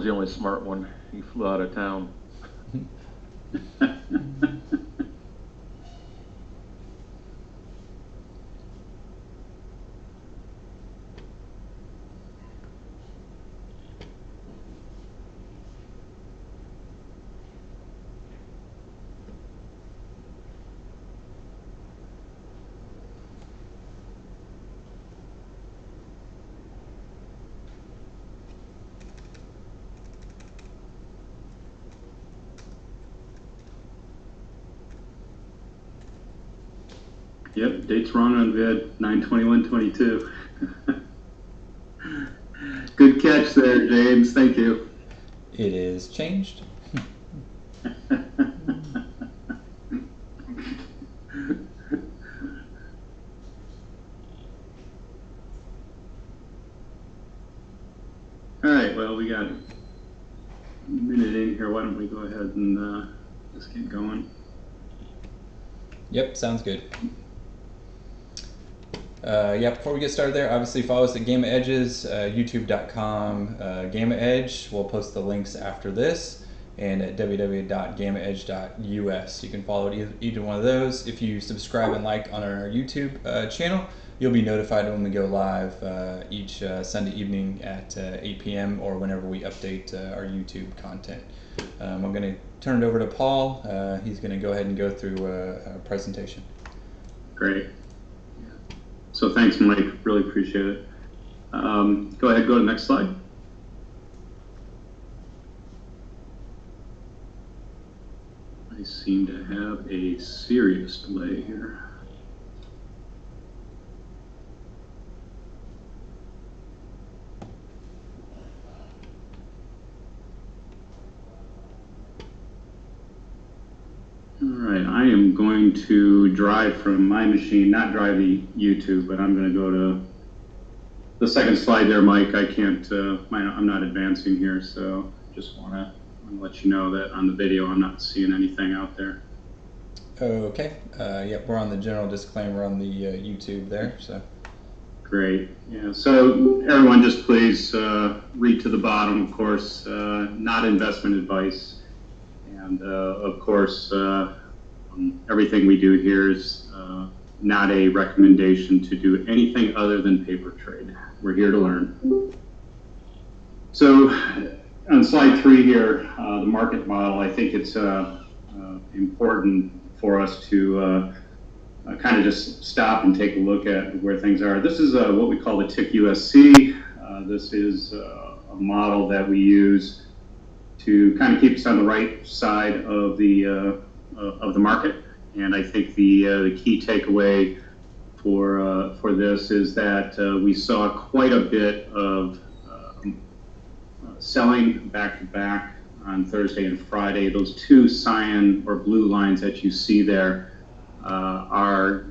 was the only smart one. He flew out of town. Yep, date's wrong on vid, 9/21/22. Good catch there, James. Thank you. It is changed. All right, well, we got a minute in here. Why don't we go ahead and just get going? Yep, sounds good. Before we get started there, obviously follow us at GammaEdges, youtube.com, GammaEdge. We'll post the links after this, and at www.gammaedge.us. You can follow either one of those. If you subscribe and like on our YouTube channel, you'll be notified when we go live each Sunday evening at 8 p.m. or whenever we update our YouTube content. I'm going to turn it over to Paul. He's going to go ahead and go through a presentation. Great. So thanks, Mike. Really appreciate it. Go ahead, go to the next slide. I seem to have a serious delay here. All right, I am going to drive from my machine, not drive the YouTube, but I'm going to go to the second slide there, Mike. I can't, I'm not advancing here, so just want to let you know that on the video I'm not seeing anything out there. Okay, yep, we're on the general disclaimer on the YouTube there, so. Great, yeah, so everyone just please read to the bottom, of course, not investment advice. And of course, everything we do here is not a recommendation to do anything other than paper trade. We're here to learn. So on slide 3 here, the market model, I think it's important for us to kind of just stop and take a look at where things are. This is what we call the tick USC. This is a model that we use to kind of keep us on the right side of the market. And I think the key takeaway for this is that we saw quite a bit of selling back to back on Thursday and Friday. Those two cyan or blue lines that you see there are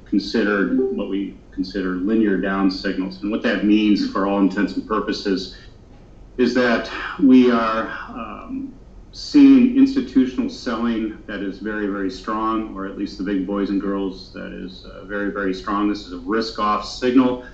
considered what we consider linear down signals. And what that means for all intents and purposes is that we are seeing institutional selling that is very, very strong, or at least the big boys and girls, that is very, very strong. This is a risk-off signal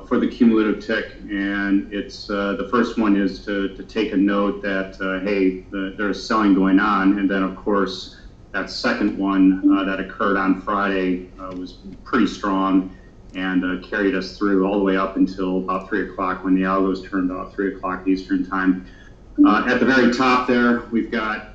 for the cumulative tick, and it's the first one is to take a note that, hey, there's selling going on, and then, of course, that second one that occurred on Friday was pretty strong and carried us through all the way up until about 3 o'clock when the algos turned off, 3 o'clock Eastern time. At the very top there, we've got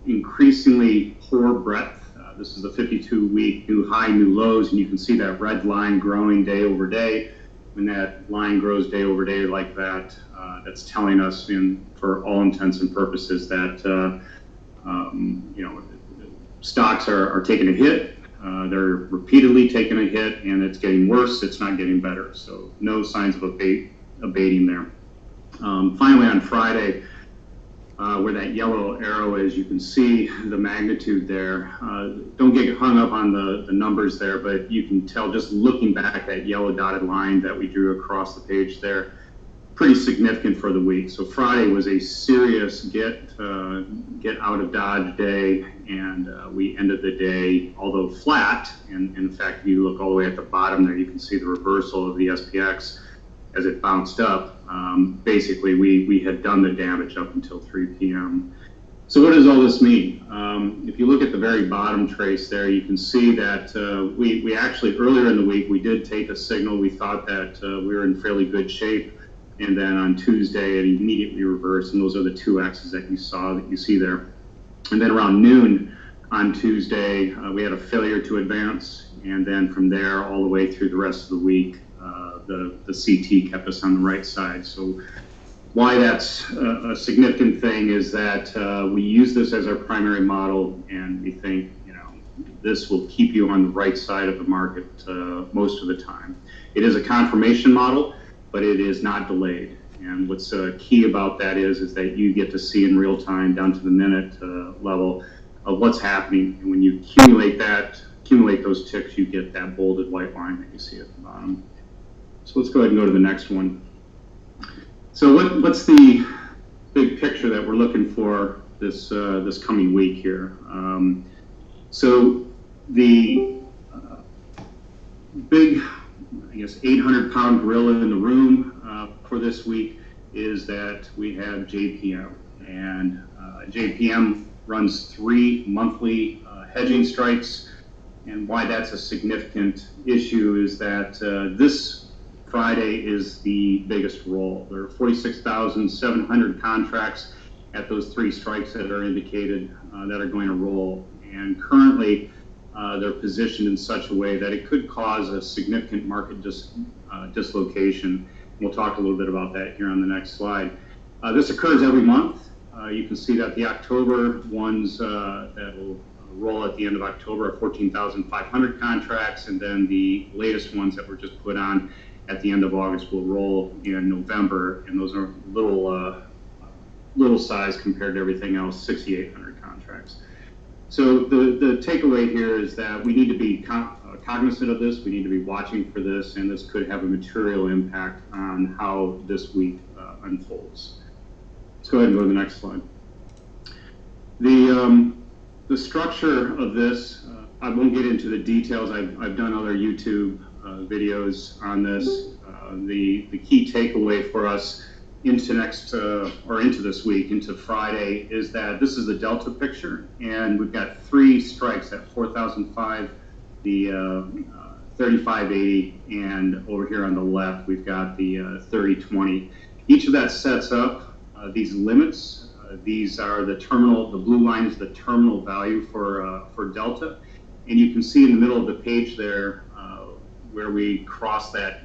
increasingly poor breadth. This is the 52-week new high, new lows, and you can see that red line growing day over day. When that line grows day over day like that, that's telling us, for all intents and purposes, that stocks are taking a hit. They're repeatedly taking a hit, and it's getting worse. It's not getting better. So no signs of abating there. Finally, on Friday, where that yellow arrow is, you can see the magnitude there. Don't get hung up on the numbers there, but you can tell just looking back, that yellow dotted line that we drew across the page there, pretty significant for the week. So Friday was a serious get out of Dodge day, and we ended the day, although flat, and in fact, if you look all the way at the bottom there, you can see the reversal of the SPX. as it bounced up, basically we had done the damage up until 3 p.m. So what does all this mean? If you look at the very bottom trace there, you can see that we actually, earlier in the week, we did take a signal. We thought that we were in fairly good shape. And then on Tuesday, it immediately reversed. And those are the 2 X's that you see there. And then around noon on Tuesday, we had a failure to advance. And then from there, all the way through the rest of the week, the CT kept us on the right side. So why that's a significant thing is that we use this as our primary model, and we think, this will keep you on the right side of the market most of the time. It is a confirmation model, but it is not delayed. And what's key about that is that you get to see in real time, down to the minute level, of what's happening. And when you accumulate those ticks, you get that bolded white line that you see at the bottom. So let's go ahead and go to the next one. So what's the big picture that we're looking for this coming week here? So the big, 800-pound gorilla in the room for this week is that we have JPM, and JPM runs 3 monthly hedging strikes. And why that's a significant issue is that this Friday is the biggest roll. There are 46,700 contracts at those 3 strikes that are indicated that are going to roll. And currently, they're positioned in such a way that it could cause a significant market dislocation. We'll talk a little bit about that here on the next slide. This occurs every month. You can see that the October ones that will roll at the end of October are 14,500 contracts, and then the latest ones that were just put on at the end of August will roll in November, and those are little size compared to everything else, 6,800 contracts. So the takeaway here is that we need to be cognizant of this, we need to be watching for this, and this could have a material impact on how this week unfolds. Let's go ahead and go to the next slide. The structure of this, I won't get into the details. I've done other YouTube videos on this. The key takeaway for us into this week, into Friday, is that this is the delta picture, and we've got 3 strikes at 4,005, the 3580, and over here on the left we've got the 3020. Each of that sets up these limits. These are the blue line is the terminal value for delta, and you can see in the middle of the page there where we cross that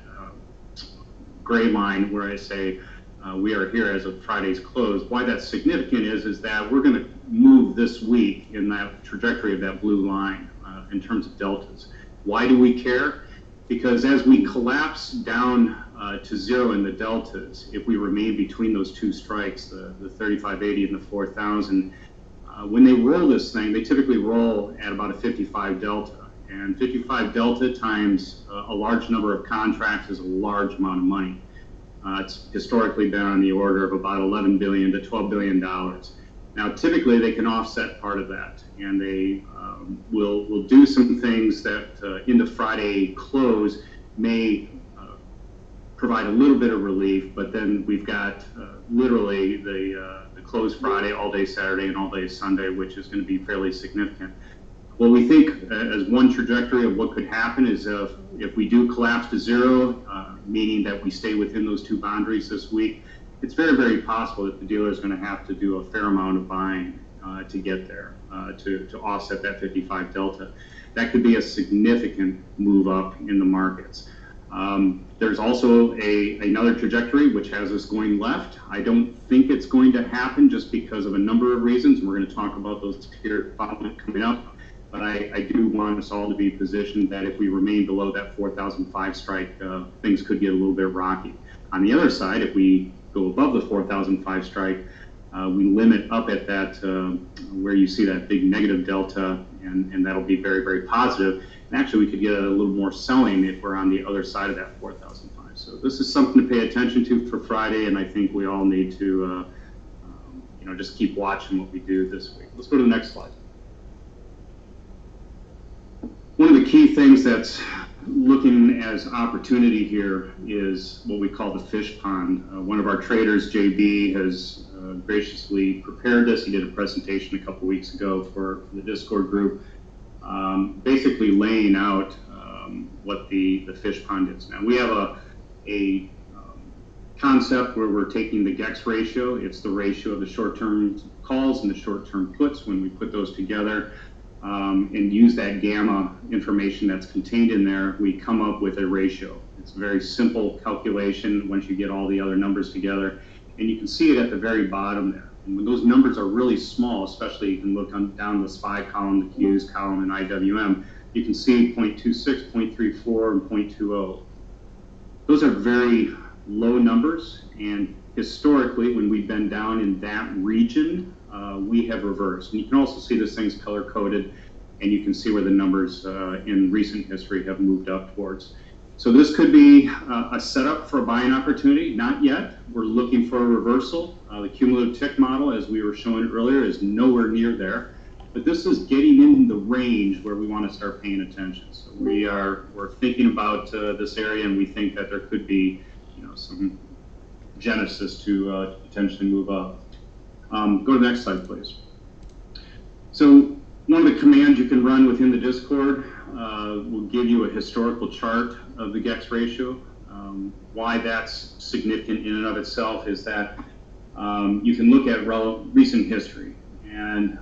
gray line where I say we are here as of Friday's close. Why that's significant is that we're going to move this week in that trajectory of that blue line in terms of deltas. Why do we care? Because as we collapse down to 0 in the deltas, if we remain between those 2 strikes, the 3580 and the 4000, when they roll this thing, they typically roll at about a 55 delta. And 55 delta times a large number of contracts is a large amount of money. It's historically been on the order of about $11 billion to $12 billion. Now, typically, they can offset part of that, and they will do some things that in the Friday close may provide a little bit of relief, but then we've got literally the close Friday, all day Saturday, and all day Sunday, which is going to be fairly significant. What we think as one trajectory of what could happen is if we do collapse to 0, meaning that we stay within those 2 boundaries this week, it's very, very possible that the dealer is going to have to do a fair amount of buying to get there, to offset that 55 delta. That could be a significant move up in the markets. There's also another trajectory which has us going left. I don't think it's going to happen just because of a number of reasons. We're going to talk about those here coming up. But I do want us all to be positioned that if we remain below that 4,005 strike, things could get a little bit rocky. On the other side, if we go above the 4,005 strike, we limit up at that where you see that big negative delta, and that'll be very, very positive. And actually, we could get a little more selling if we're on the other side of that 4,005. So this is something to pay attention to for Friday, and I think we all need to just keep watching what we do this week. Let's go to the next slide. One of the key things that's looking as opportunity here is what we call the fish pond. One of our traders, JB, has graciously prepared this. He did a presentation a couple weeks ago for the Discord group, basically laying out what the fish pond is. Now, we have a concept where we're taking the GEX ratio. It's the ratio of the short-term calls and the short-term puts. When we put those together and use that gamma information that's contained in there, we come up with a ratio. It's a very simple calculation once you get all the other numbers together. And you can see it at the very bottom there. And when those numbers are really small, especially you can look down the SPY column, the Qs column, and IWM, you can see 0.26, 0.34, and 0.20. Those are very low numbers, and historically, when we've been down in that region, we have reversed. And you can also see this thing's color-coded, and you can see where the numbers in recent history have moved up towards. So this could be a setup for a buying opportunity. Not yet. We're looking for a reversal. The cumulative tick model, as we were showing earlier, is nowhere near there. But this is getting in the range where we want to start paying attention. So we're thinking about this area, and we think that there could be, some genesis to potentially move up. Go to the next slide, please. So one of the commands you can run within the Discord will give you a historical chart of the GEX ratio. Why that's significant in and of itself is that you can look at recent history, and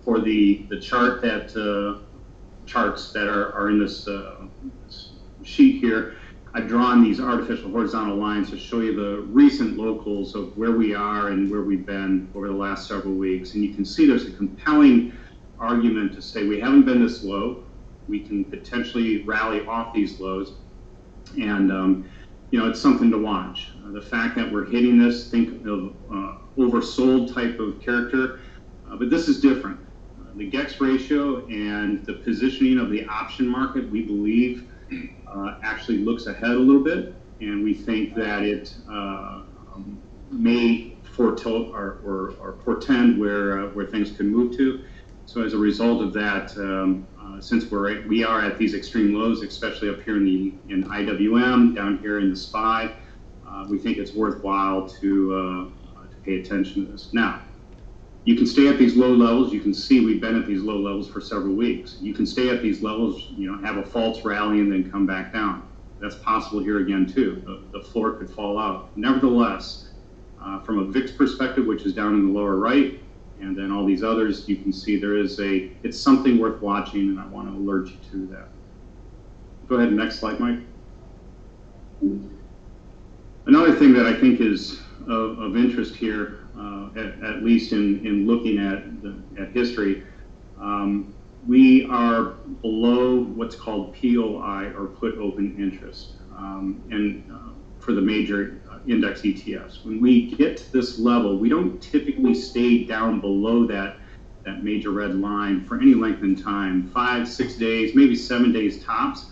for the chart that charts that are in this sheet here, I've drawn these artificial horizontal lines to show you the recent locals of where we are and where we've been over the last several weeks. And you can see there's a compelling argument to say we haven't been this low. We can potentially rally off these lows. And, it's something to watch. The fact that we're hitting this, think of oversold type of character, but this is different. The GEX ratio and the positioning of the option market, we believe, actually looks ahead a little bit, and we think that it may foretell or portend where things could move to. So as a result of that, since we are at these extreme lows, especially up here in IWM, down here in the SPY, we think it's worthwhile to pay attention to this. Now, you can stay at these low levels. You can see we've been at these low levels for several weeks. You can stay at these levels, have a false rally and then come back down. That's possible here again too. The floor could fall out. Nevertheless, from a VIX perspective, which is down in the lower right, and then all these others, you can see it's something worth watching, and I want to alert you to that. Go ahead, next slide, Mike. Another thing that I think is of interest here, at least in looking at history, we are below what's called POI, or put open interest, for the major index ETFs. When we get to this level, we don't typically stay down below that major red line for any length in time, 5, 6 days, maybe 7 days tops.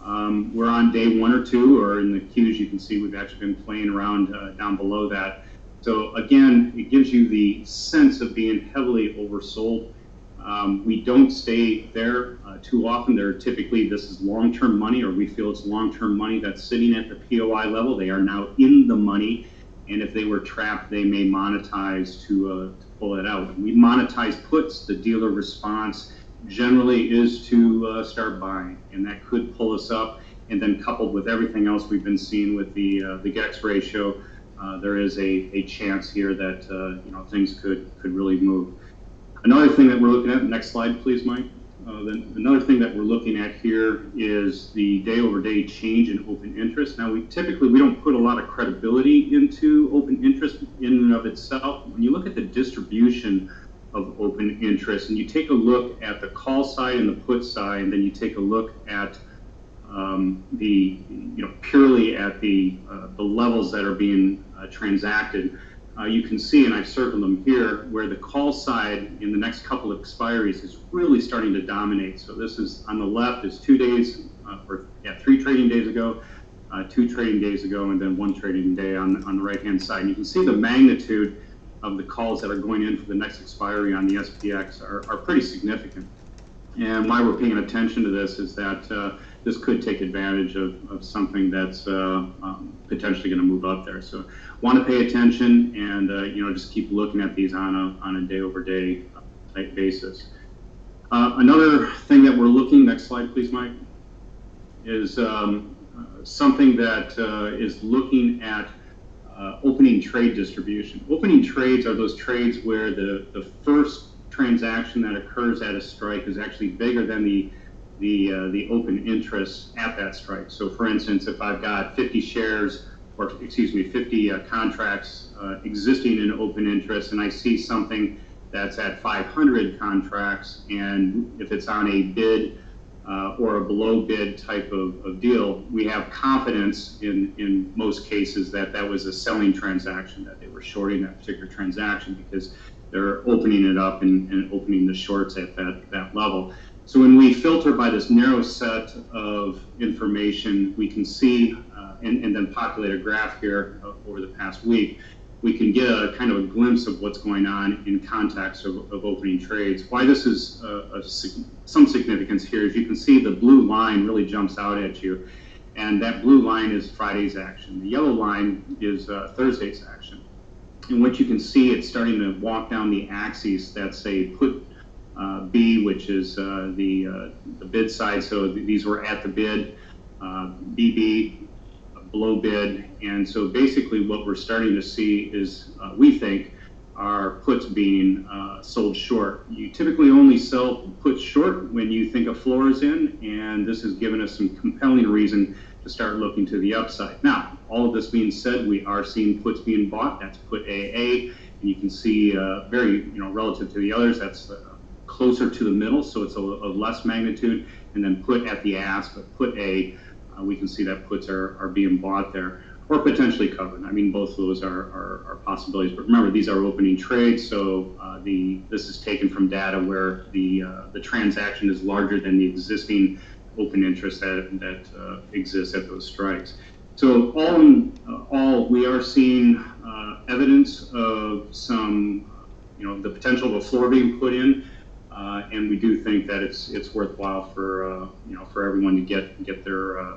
We're on day 1 or 2, or in the Qs you can see we've actually been playing around down below that. So again, it gives you the sense of being heavily oversold. We don't stay there too often. Typically, this is long-term money, or we feel it's long-term money that's sitting at the POI level. They are now in the money, and if they were trapped, they may monetize to pull it out. When we monetize puts, the dealer response generally is to start buying, and that could pull us up. And then coupled with everything else we've been seeing with the GEX ratio, there is a chance here that things could really move. Another thing that we're looking at, next slide please, Mike. Another thing that we're looking at here is the day-over-day change in open interest. Now, we don't put a lot of credibility into open interest in and of itself. When you look at the distribution of open interest, and you take a look at the call side and the put side, and then you take a look at purely at the levels that are being transacted, you can see, and I've circled them here, where the call side in the next couple of expiries is really starting to dominate. So this is on the left is 2 days, 3 trading days ago, 2 trading days ago, and then 1 trading day on the right-hand side. And you can see the magnitude of the calls that are going in for the next expiry on the SPX are pretty significant. And why we're paying attention to this is that this could take advantage of something that's potentially going to move up there. So want to pay attention and just keep looking at these on a day-over-day type basis. Another thing that we're looking, next slide please, Mike, is something that is looking at opening trade distribution. Opening trades are those trades where the first transaction that occurs at a strike is actually bigger than the open interest at that strike. So for instance, if I've got 50 shares, or excuse me, 50 contracts existing in open interest, and I see something that's at 500 contracts, and if it's on a bid or a below bid type of deal, we have confidence in most cases that that was a selling transaction, that they were shorting that particular transaction because they're opening it up and opening the shorts at that level. So when we filter by this narrow set of information, we can see and then populate a graph here over the past week, we can get a kind of a glimpse of what's going on in context of opening trades. Why this is some significance here is you can see the blue line really jumps out at you, and that blue line is Friday's action. The yellow line is Thursday's action. And what you can see, it's starting to walk down the axis. That's a put B, which is the bid side. So these were at the bid, BB, below bid. And so basically what we're starting to see is, we think, are puts being sold short. You typically only sell puts short when you think a floor is in, and this has given us some compelling reason to start looking to the upside. Now, all of this being said, we are seeing puts being bought. That's put AA, and you can see very, relative to the others, that's closer to the middle, so it's a less magnitude, and then put at the ask, but put A, we can see that puts are being bought there, or potentially covered. I mean, both of those are possibilities, but remember, these are opening trades, so this is taken from data where the transaction is larger than the existing open interest that exists at those strikes. So all in all, we are seeing evidence of some, the potential of a floor being put in, and we do think that it's worthwhile for for everyone to get their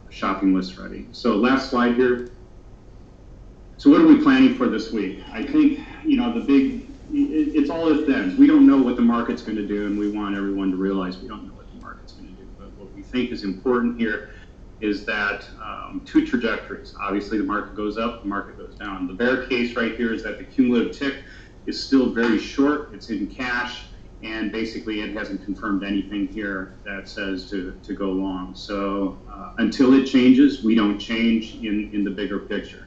shopping list ready. So last slide here. So what are we planning for this week? I think the big, it's all if thens. We don't know what the market's going to do, and we want everyone to realize we don't know what the market's going to do. But what we think is important here is that two trajectories. Obviously, the market goes up, the market goes down. The bear case right here is that the cumulative tick is still very short. It's in cash, and basically it hasn't confirmed anything here that says to go long. So until it changes, we don't change in the bigger picture.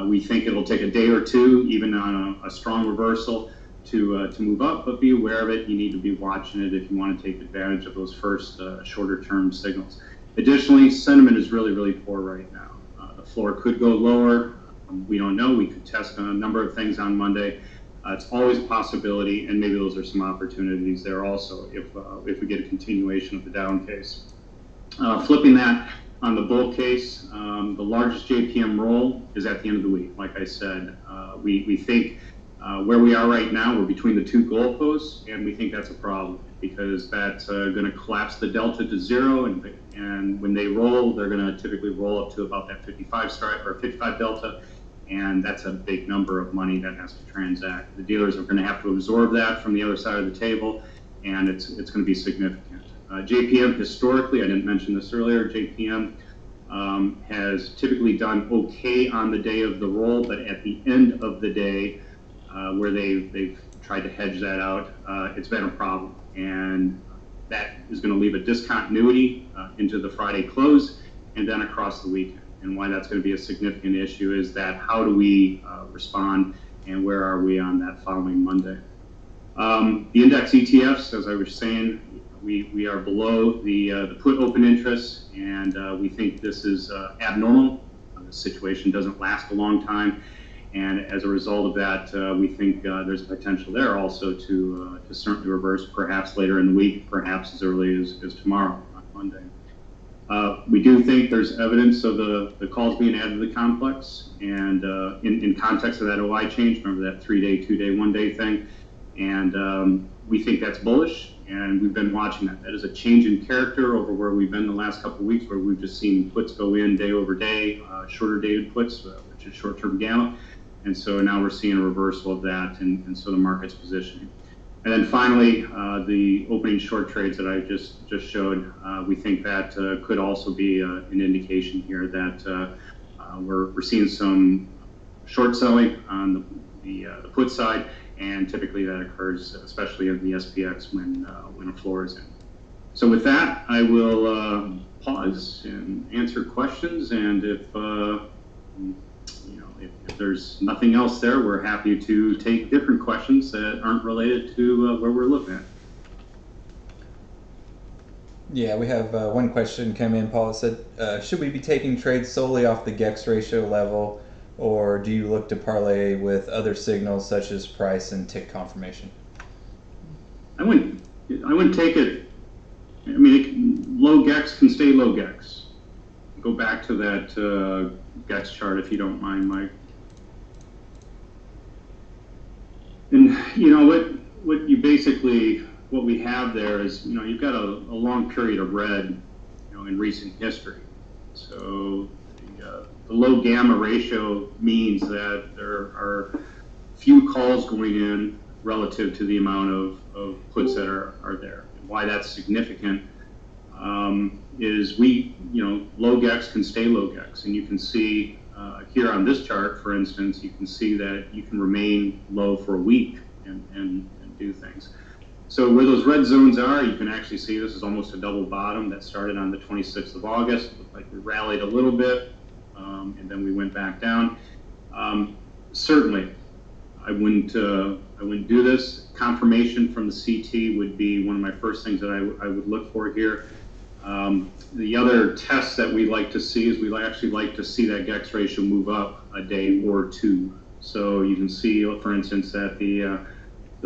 We think it'll take a day or two, even on a strong reversal, to move up, but be aware of it. You need to be watching it if you want to take advantage of those first shorter term signals. Additionally, sentiment is really, really poor right now. The floor could go lower. We don't know. We could test a number of things on Monday. It's always a possibility, and maybe those are some opportunities there also if we get a continuation of the down case. Flipping that on the bull case, the largest JPM roll is at the end of the week. Like I said, we think where we are right now, we're between the two goalposts, and we think that's a problem because that's going to collapse the delta to zero, and when they roll, they're going to typically roll up to about that 55 strike or 55 delta, and that's a big number of money that has to transact. The dealers are going to have to absorb that from the other side of the table, and it's going to be significant. JPM historically, I didn't mention this earlier, JPM has typically done okay on the day of the roll, but at the end of the day, where they've tried to hedge that out, it's been a problem, and that is going to leave a discontinuity into the Friday close and then across the weekend. And why that's going to be a significant issue is that how do we respond, and where are we on that following Monday? The index ETFs, as I was saying, we are below the put open interest, and we think this is abnormal. The situation doesn't last a long time, and as a result of that, we think there's potential there also to certainly reverse, perhaps later in the week, perhaps as early as tomorrow, on Monday. We do think there's evidence of the calls being added to the complex, and in context of that OI change, remember that 3-day, 2-day, 1-day thing, And we think that's bullish, and we've been watching that. That is a change in character over where we've been the last couple of weeks, where we've just seen puts go in day over day, shorter dated puts, which is short-term gamma. And so now we're seeing a reversal of that, and so the market's positioning. And then finally, the opening short trades that I just showed, we think that could also be an indication here that we're seeing some short selling on the put side, and typically that occurs, especially in the SPX, when a floor is in. So with that, I will pause and answer questions, and if there's nothing else there, we're happy to take different questions that aren't related to where we're looking at. Yeah, we have one question come in, Paul. It said, should we be taking trades solely off the GEX ratio level, or do you look to parlay with other signals such as price and tick confirmation? I wouldn't take it. I mean, low GEX can stay low GEX. Go back to that GEX chart if you don't mind, Mike. And what we have there is, you've got a long period of red, in recent history. So the low gamma ratio means that there are few calls going in relative to the amount of puts that are there. And why that's significant is low GEX can stay low GEX, and you can see here on this chart, for instance, you can see that you can remain low for a week and do things. So where those red zones are, you can actually see this is almost a double bottom that started on the 26th of August. It looked like we rallied a little bit, and then we went back down. Certainly, I wouldn't do this. Confirmation from the CT would be one of my first things that I would look for here. The other test that we like to see is we actually like to see that GEX ratio move up a day or two. So you can see, for instance, that the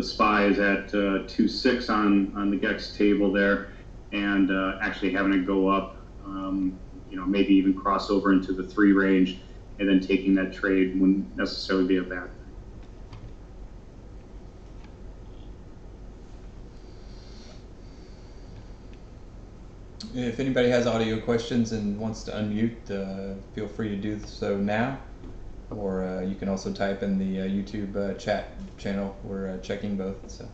SPY is at 2.6 on the GEX table there, and actually having it go up, maybe even cross over into the 3 range, and then taking that trade wouldn't necessarily be a bad thing. If anybody has audio questions and wants to unmute, feel free to do so now, or you can also type in the YouTube chat channel. We're checking both. So.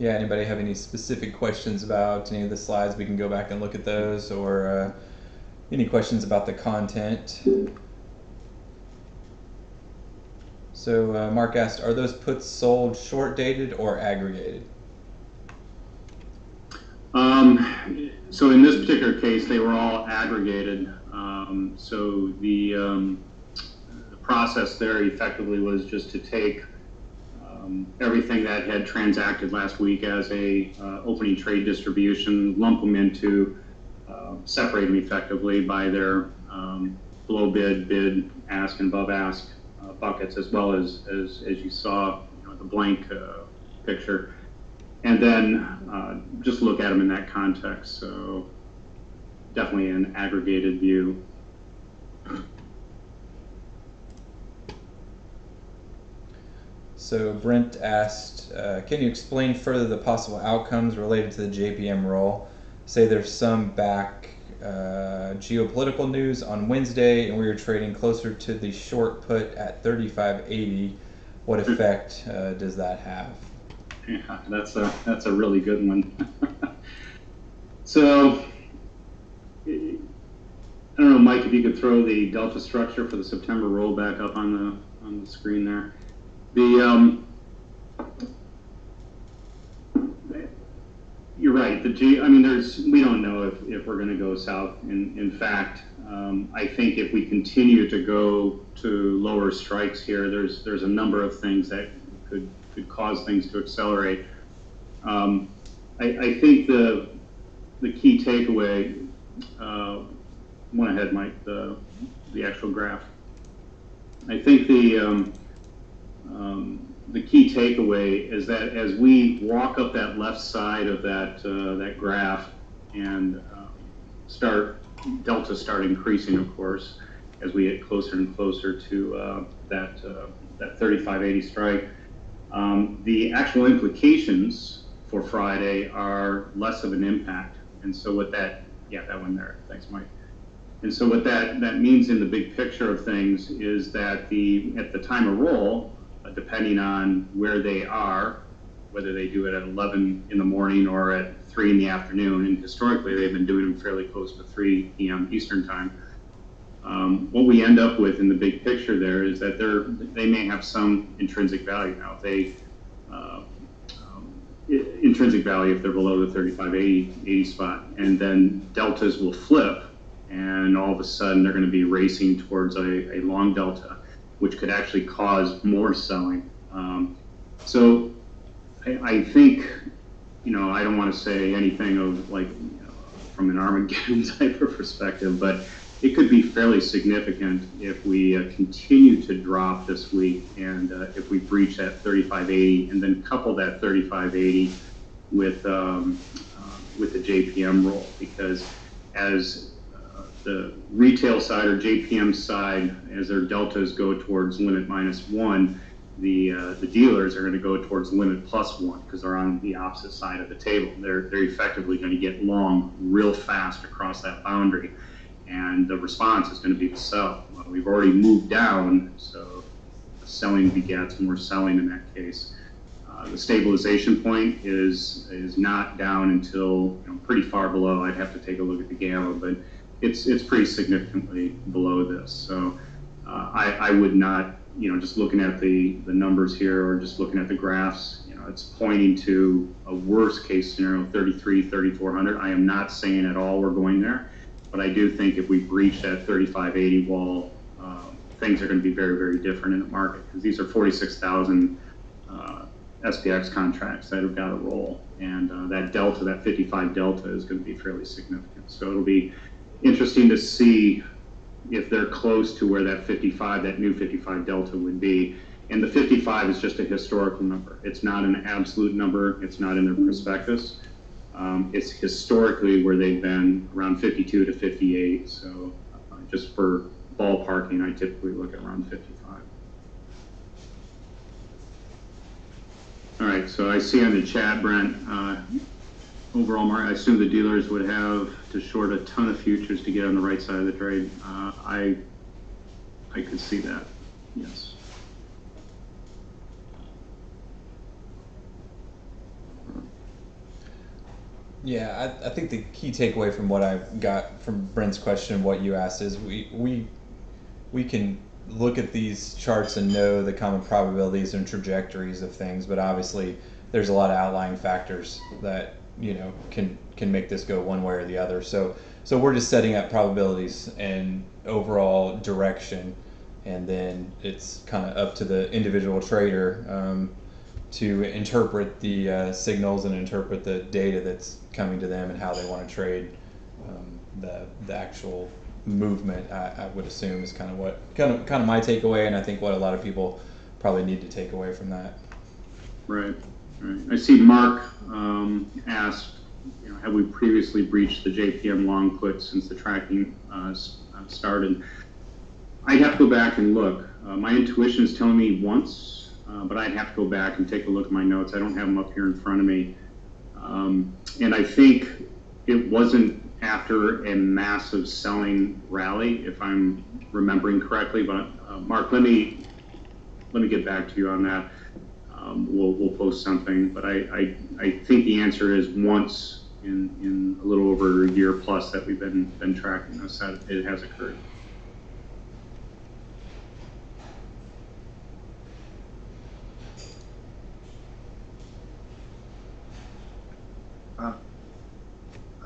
Yeah, anybody have any specific questions about any of the slides? We can go back and look at those, or any questions about the content. So Mark asked, are those puts sold short dated or aggregated? So in this particular case, they were all aggregated. So the process there effectively was just to take everything that had transacted last week as a opening trade distribution, lump them into, separate them effectively by their below bid, bid, ask, and above ask buckets, as well as you saw, the blank picture, and then just look at them in that context. So definitely an aggregated view. So Brent asked, can you explain further the possible outcomes related to the JPM roll? Say there's some back geopolitical news on Wednesday and we were trading closer to the short put at 35.80. What effect does that have? Yeah, that's a really good one. So I don't know, Mike, if you could throw the delta structure for the September roll back up on the screen there. You're right. We don't know if we're going to go south. In fact, I think if we continue to go to lower strikes here, there's a number of things that could cause things to accelerate. I think the key takeaway one ahead, Mike, the actual graph. I think the key takeaway is that as we walk up that left side of that graph and delta start increasing, of course, as we get closer and closer to that 3580 strike, the actual implications for Friday are less of an impact. And so what that one there, thanks, Mike. And so what that means in the big picture of things is that at the time of roll, depending on where they are, whether they do it at 11 in the morning or at 3 in the afternoon, and historically they've been doing them fairly close to 3 p.m. Eastern time. What we end up with in the big picture there is that they may have some intrinsic value. Now, intrinsic value if they're below the 3580 spot, and then deltas will flip, and all of a sudden they're going to be racing towards a long delta, which could actually cause more selling. So I think, I don't want to say anything of from an Armageddon type of perspective, but it could be fairly significant if we continue to drop this week, and if we breach that 3580 and then couple that 3580 with the JPM roll, because as the retail side or JPM side, as their deltas go towards limit -1, the dealers are going to go towards limit +1 because they're on the opposite side of the table. They're effectively going to get long real fast across that boundary, and the response is going to be to sell. Well, we've already moved down, so selling begets more selling in that case. The stabilization point is not down until pretty far below. I'd have to take a look at the gamma, but it's pretty significantly below this. So I would not, just looking at the numbers here or just looking at the graphs, it's pointing to a worst case scenario, 3,400. I am not saying at all we're going there, but I do think if we breach that 3580 wall, things are going to be very, very different in the market, because these are 46,000 SPX contracts that have got to roll, and that delta, that 55 delta, is going to be fairly significant. So it'll be interesting to see if they're close to where that new 55 delta would be. And the 55 is just a historical number. It's not an absolute number. It's not in their prospectus. It's historically where they've been, around 52 to 58. So just for ballparking, I typically look at around 55. All right, so I see on the chat, Brent, overall market, I assume the dealers would have to short a ton of futures to get on the right side of the trade. I could see that, yes. Yeah, I think the key takeaway from what I got from Brent's question, what you asked, is we can look at these charts and know the common probabilities and trajectories of things, but obviously there's a lot of outlying factors that can make this go one way or the other. So we're just setting up probabilities and overall direction, and then it's kind of up to the individual trader to interpret the signals and interpret the data that's coming to them and how they want to trade the actual movement. I would assume is kind of my takeaway, and I think what a lot of people probably need to take away from that. Right. I see Mark asked, have we previously breached the JPM long put since the tracking started? I'd have to go back and look. My intuition is telling me once, but I'd have to go back and take a look at my notes. I don't have them up here in front of me. And I think it wasn't after a massive selling rally, if I'm remembering correctly. But Mark, let me get back to you on that. We'll post something, but I think the answer is once in a little over a year plus that we've been tracking this, that it has occurred.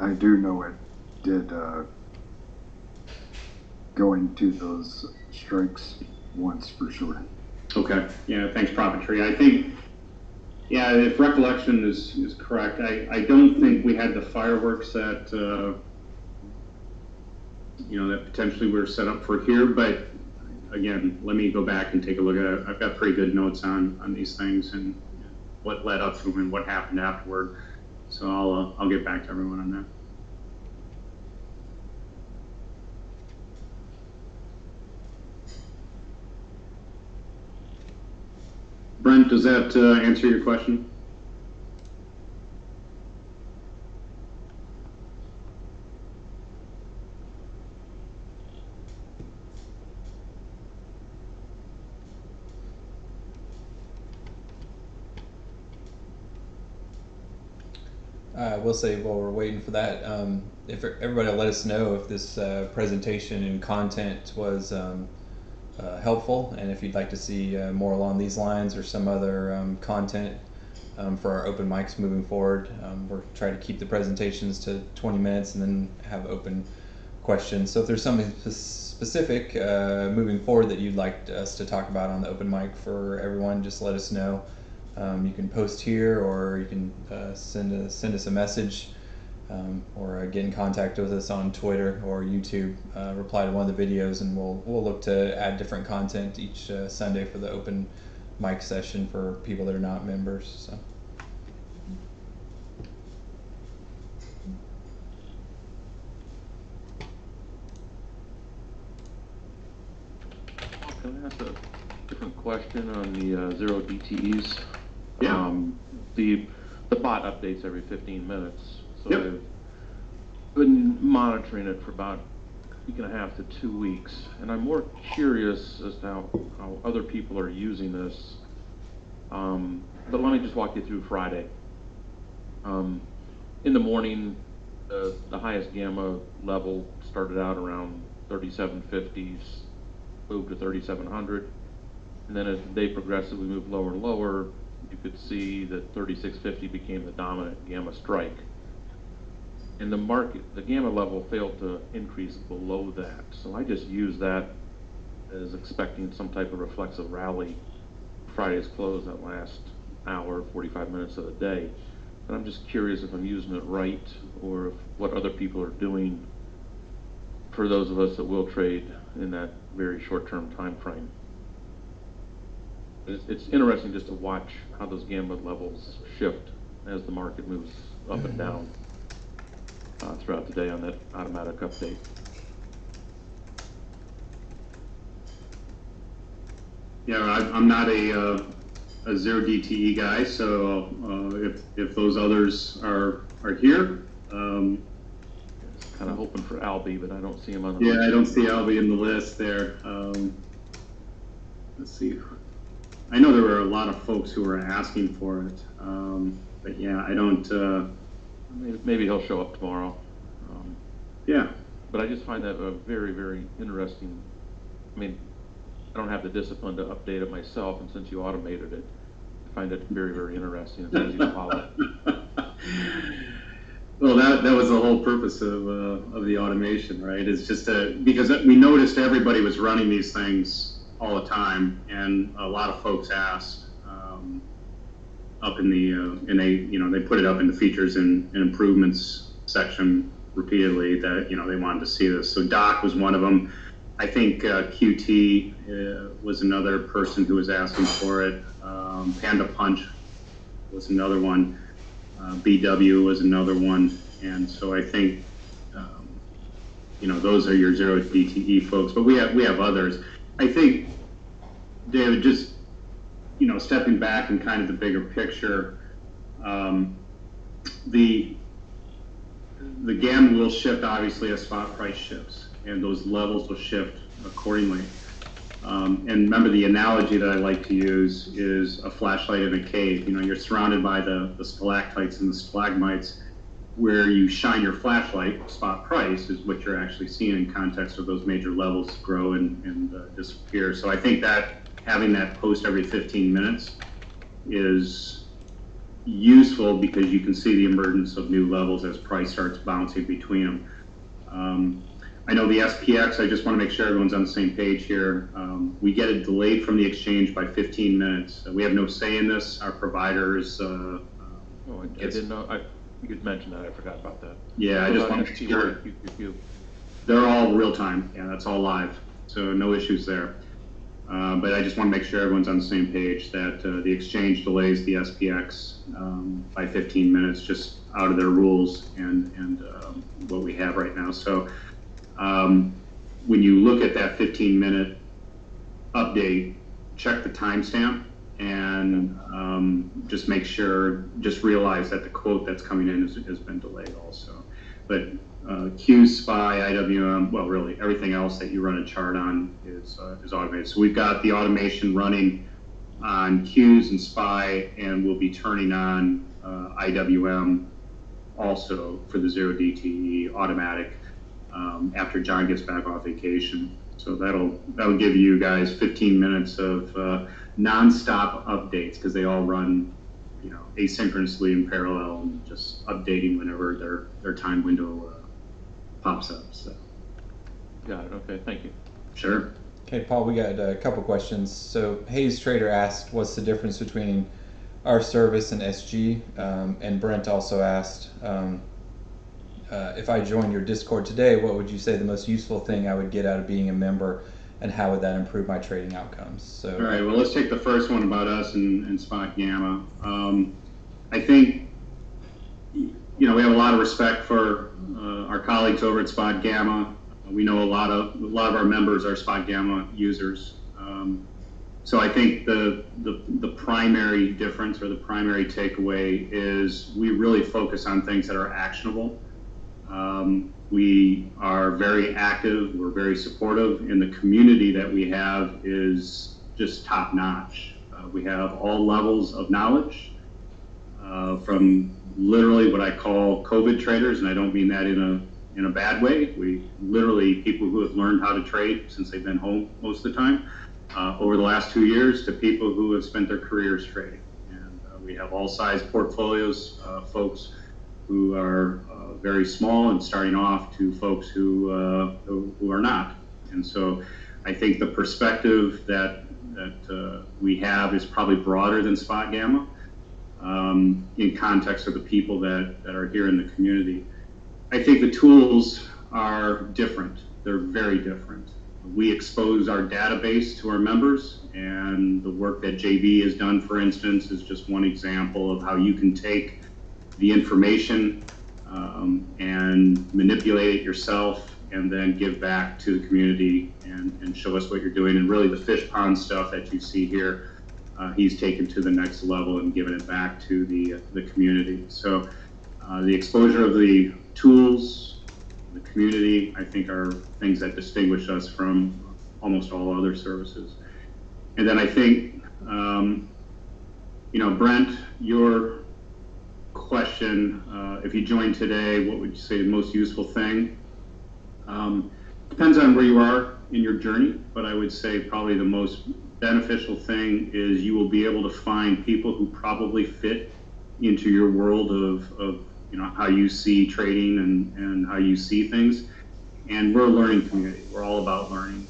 I do know it did go into those strikes once for sure. Okay. Yeah. Thanks, Prophetry. I think, yeah, if recollection is correct, I don't think we had the fireworks that that potentially we're set up for here, but again, let me go back and take a look at it. I've got pretty good notes on these things and what led up to them and what happened afterward. So I'll get back to everyone on that. Brent, does that answer your question? I will say while we're waiting for that, if everybody let us know if this presentation and content was helpful, and if you'd like to see more along these lines or some other content for our open mics moving forward. We're trying to keep the presentations to 20 minutes and then have open questions. So if there's something specific moving forward that you'd like us to talk about on the open mic for everyone, just let us know. You can post here, or you can send us a message, or get in contact with us on Twitter or YouTube. Reply to one of the videos, and we'll look to add different content each Sunday for the open mic session for people that are not members. So. Can I ask a different question on the zero DTEs? Yeah. The bot updates every 15 minutes, so Yep. I've been monitoring it for about a week and a half to 2 weeks, and I'm more curious as to how other people are using this. But let me just walk you through Friday. In the morning, the highest gamma level started out around 3750s, moved to 3700, and then as the day progressively moved lower and lower, you could see that 3650 became the dominant gamma strike. And the gamma level failed to increase below that. So I just used that as expecting some type of reflexive rally. Friday's close, that last hour, 45 minutes of the day. And I'm just curious if I'm using it right, or if what other people are doing for those of us that will trade in that very short-term time frame. It's interesting just to watch how those gamma levels shift as the market moves up and down throughout the day on that automatic update. Yeah, I'm not a zero DTE guy, so if those others are here. Kind of hoping for Albie, but I don't see him on the Yeah, list. I don't see Albie in the list there. Let's see. I know there were a lot of folks who were asking for it, but yeah, I don't. Maybe he'll show up tomorrow. Yeah. But I just find that a very, very interesting. I mean, I don't have the discipline to update it myself, and since you automated it, I find it very, very interesting. It's easy to follow. Well, that was the whole purpose of the automation, right? It's just because we noticed everybody was running these things all the time, and a lot of folks asked up in the and they put it up in the features and improvements section repeatedly that they wanted to see this. So Doc was one of them. I think QT was another person who was asking for it. Panda Punch was another one. BW was another one, and so I think those are your zero DTE folks. But we have others. I think, David, just stepping back in kind of the bigger picture, the gamma will shift obviously as spot price shifts, and those levels will shift accordingly. And remember, the analogy that I like to use is a flashlight in a cave. You're surrounded by the stalactites and the stalagmites. Where you shine your flashlight, spot price, is what you're actually seeing in context of those major levels grow and disappear. So I think that having that post every 15 minutes is useful because you can see the emergence of new levels as price starts bouncing between them. I know the SPX, I just want to make sure everyone's on the same page here. We get it delayed from the exchange by 15 minutes. We have no say in this. Our providers. I didn't know. You mentioned that. I forgot about that. Yeah, I just want to make sure. They're all real time. Yeah, that's all live. So no issues there. But I just want to make sure everyone's on the same page that the exchange delays the SPX by 15 minutes, just out of their rules and what we have right now. So when you look at that 15-minute update, check the timestamp and just make sure, just realize that the quote that's coming in has been delayed also. But Q, SPY, IWM, well, really everything else that you run a chart on is automated. So we've got the automation running on Qs and SPY, and we'll be turning on IWM also for the 0DTE automatic after John gets back off vacation. So that'll give you guys 15 minutes of nonstop updates, because they all run, you know, asynchronously in parallel and just updating whenever their time window pops up. So. Got it. Okay, thank you. Sure. Okay, Paul, we got a couple questions. So Hayes Trader asked, what's the difference between our service and SG? And Brent also asked, if I joined your Discord today, what would you say the most useful thing I would get out of being a member, and how would that improve my trading outcomes? So, all right, well, let's take the first one about us and Spot Gamma. I think, you know, we have a lot of respect for our colleagues over at Spot Gamma. We know a lot of our members are Spot Gamma users. So I think the primary difference, or the primary takeaway, is we really focus on things that are actionable. We are very active, we're very supportive, and the community that we have is just top notch. We have all levels of knowledge, from literally what I call COVID traders, and I don't mean that in a bad way. We literally, people who have learned how to trade since they've been home most of the time over the last 2 years, to people who have spent their careers trading. And we have all size portfolios, folks who are very small and starting off, to folks who are not. And so I think the perspective that we have is probably broader than Spot Gamma, in context of the people that are here in the community. I think the tools are different. They're very different. We expose our database to our members, and the work that JB has done, for instance, is just one example of how you can take the information and manipulate it yourself, and then give back to the community and show us what you're doing. And really the fish pond stuff that you see here, he's taken to the next level and given it back to the community. So the exposure of the tools, the community, I think, are things that distinguish us from almost all other services. And then I think, you know, Brent, your question, if you joined today, what would you say the most useful thing? Depends on where you are in your journey, but I would say probably the most beneficial thing is you will be able to find people who probably fit into your world of you know, how you see trading and how you see things. And we're a learning community. We're all about learning.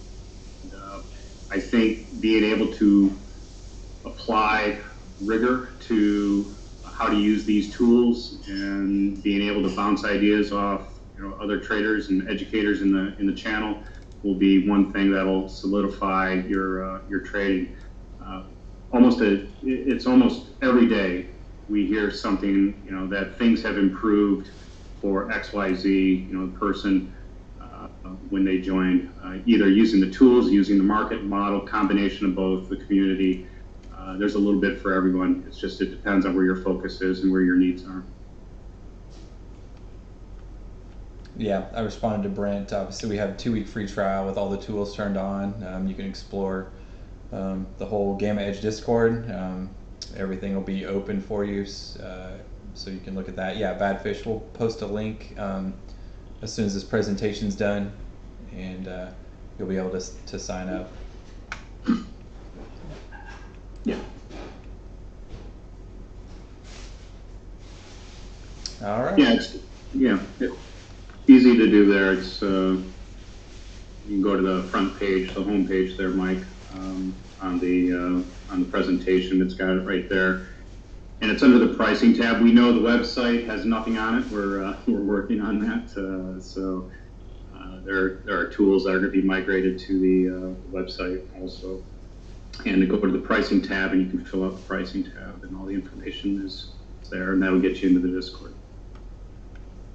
And, I think being able to apply rigor to how to use these tools, and being able to bounce ideas off, you know, other traders and educators in the channel, will be one thing that'll solidify your trading. It's almost every day we hear something, you know, that things have improved for XYZ, you know, person when they joined, either using the tools, using the market model, combination of both, the community. There's a little bit for everyone. It's just, it depends on where your focus is and where your needs are. Yeah, I responded to Brent. Obviously, we have a 2-week free trial with all the tools turned on. You can explore the whole GammaEdge Discord. Everything will be open for you, so you can look at that. Yeah, Badfish will post a link as soon as this presentation's done, and you'll be able to sign up. Yeah. All right. Yeah, it's easy to do there. It's you can go to the front page, the home page there, Mike, on the presentation. It's got it right there, and it's under the pricing tab. We know the website has nothing on it. We're working on that, so There are tools that are going to be migrated to the website also. And to go to the pricing tab, and you can fill out the pricing tab, and all the information is there, and that'll get you into the Discord.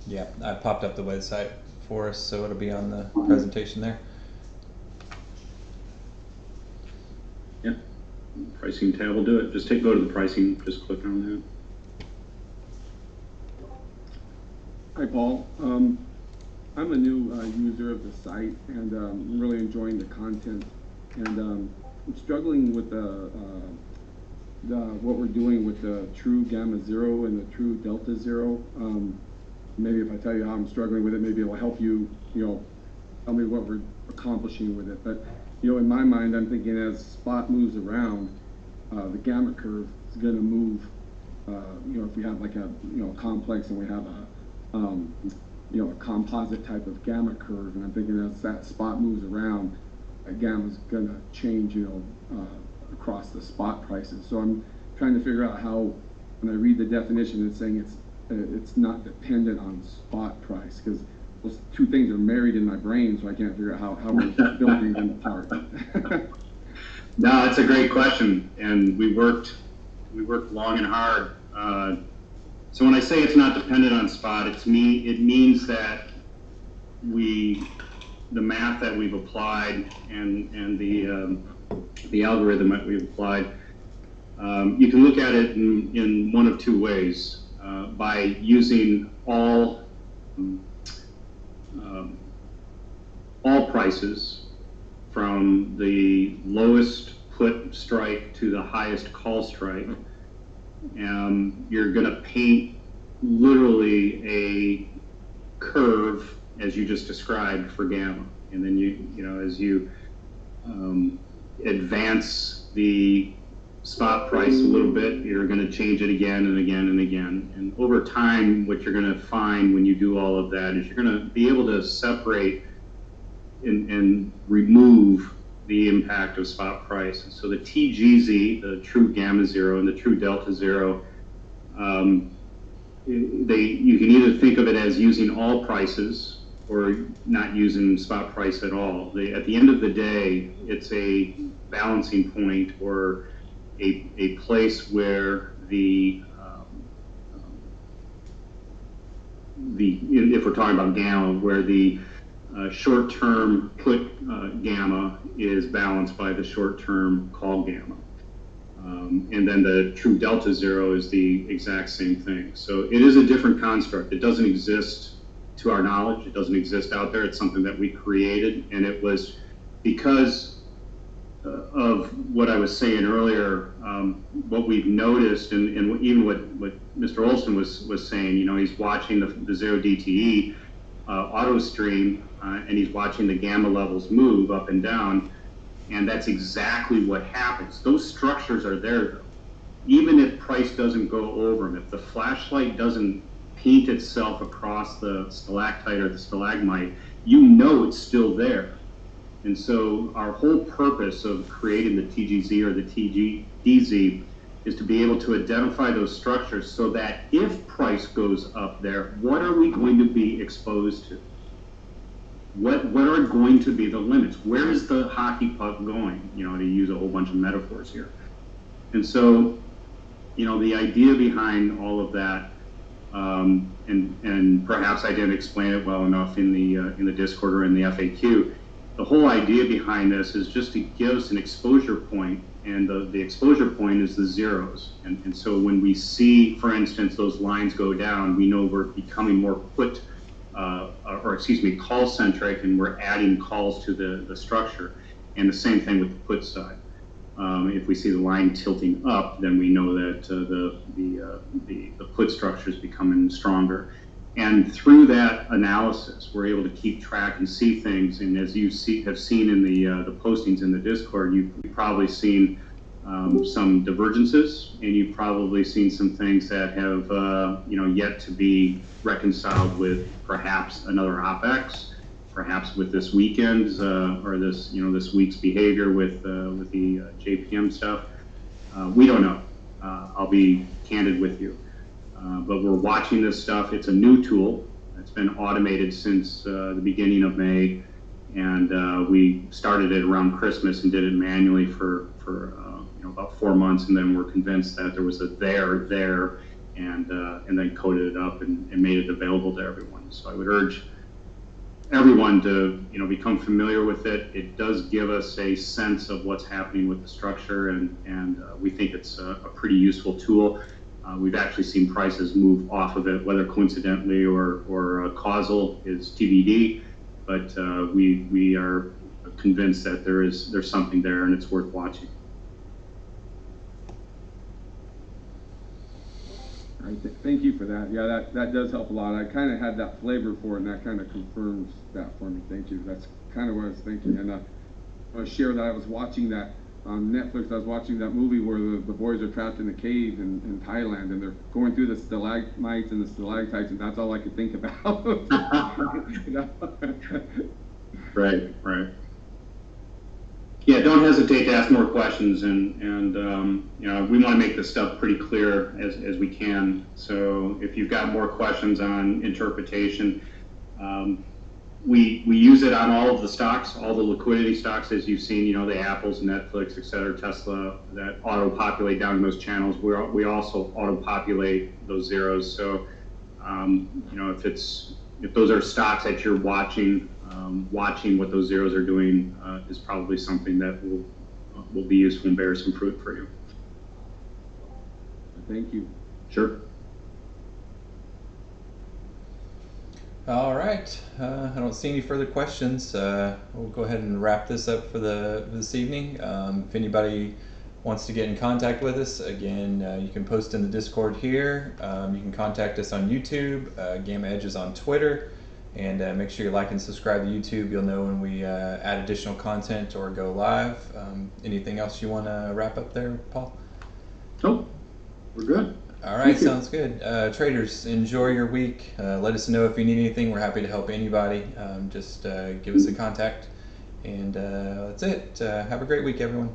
Yeah, I popped up the website for us, so it'll be on the presentation there. Yeah, pricing tab will do it. Just go to the pricing, just click on that. Hi, Paul. I'm a new user of the site, and I'm really enjoying the content. And I'm struggling with what we're doing with the true gamma zero and the true delta zero. Maybe if I tell you how I'm struggling with it, maybe it'll help you, tell me what we're accomplishing with it. But, in my mind, I'm thinking as spot moves around, the gamma curve is going to move. If we have like a complex and we have a composite type of gamma curve, and I'm thinking as that spot moves around, gamma is going to change, across the spot prices. So I'm trying to figure out how, when I read the definition, it's saying it's not dependent on spot price, because those two things are married in my brain, so I can't figure out how we're building them apart. No, it's a great question, and we worked long and hard. So when I say it's not dependent on spot, it means that the math that we've applied and the algorithm that we've applied, you can look at it in one of two ways. By using all prices from the lowest put strike to the highest call strike, you're going to paint literally a curve as you just described for gamma, and then as you advance the spot price a little bit, you're going to change it again and again and again. And over time, what you're going to find when you do all of that is you're going to be able to separate and remove the impact of spot price. And so the TGZ, the true gamma zero, and the true delta zero, you can either think of it as using all prices or not using spot price at all. At the end of the day, it's a balancing point, or a place where if we're talking about gamma, where the short-term put gamma is balanced by the short-term call gamma. And then the true delta zero is the exact same thing. So it is a different construct. It doesn't exist to our knowledge. It doesn't exist out there. It's something that we created, and it was because of what I was saying earlier, what we've noticed, and even what Mr. Olson was saying, he's watching the zero DTE auto stream, and he's watching the gamma levels move up and down, and that's exactly what happens. Those structures are there, though. Even if price doesn't go over them, if the flashlight doesn't paint itself across the stalactite or the stalagmite, it's still there. And so our whole purpose of creating the TGZ or the TGDZ is to be able to identify those structures so that if price goes up there, what are we going to be exposed to? What are going to be the limits? Where is the hockey puck going? To use a whole bunch of metaphors here. And so, the idea behind all of that, and perhaps I didn't explain it well enough in the Discord or in the FAQ. The whole idea behind this is just to give us an exposure point, and the exposure point is the zeros. And so when we see, for instance, those lines go down, we know we're becoming more call-centric, and we're adding calls to the structure. And the same thing with the put side. If we see the line tilting up, then we know that the put structure is becoming stronger. And through that analysis, we're able to keep track and see things. And as you have seen in the postings in the Discord, you've probably seen some divergences, and you've probably seen some things that have yet to be reconciled with perhaps another OpEx, perhaps with this weekend's or this week's behavior with the JPM stuff. We don't know. I'll be candid with you. But we're watching this stuff. It's a new tool. It's been automated since the beginning of May, and we started it around Christmas and did it manually for about 4 months, and then we're convinced that there was a there, and then coded it up and made it available to everyone. So I would urge everyone to become familiar with it. It does give us a sense of what's happening with the structure, and we think it's a pretty useful tool. We've actually seen prices move off of it, whether coincidentally or causal is TBD, but we are convinced that there's something there and it's worth watching. All right, thank you for that. Yeah, that does help a lot. I kind of had that flavor for it, and that kind of confirms that for me. Thank you. That's kind of what I was thinking. And I want to share that I was watching that on Netflix. I was watching that movie where the boys are trapped in a cave in Thailand, and they're going through the stalagmites and the stalactites, and that's all I could think about. Right. Yeah, don't hesitate to ask more questions, and we want to make this stuff pretty clear as we can. So if you've got more questions on interpretation, we use it on all of the stocks, all the liquidity stocks, as you've seen, the Apples, Netflix, et cetera, Tesla, that auto-populate down in those channels. We also auto-populate those zeros. So, if those are stocks that you're watching what those zeros are doing is probably something that will be useful and bear some fruit for you. Thank you. Sure. All right. I don't see any further questions. We'll go ahead and wrap this up for this evening. If anybody wants to get in contact with us, again, you can post in the Discord here. You can contact us on YouTube. GammaEdge is on Twitter. And make sure you like and subscribe to YouTube. You'll know when we add additional content or go live. Anything else you want to wrap up there, Paul? Nope. We're good. All right, sounds good. Traders, enjoy your week. Let us know if you need anything. We're happy to help anybody. Just give us a contact. And that's it. Have a great week, everyone.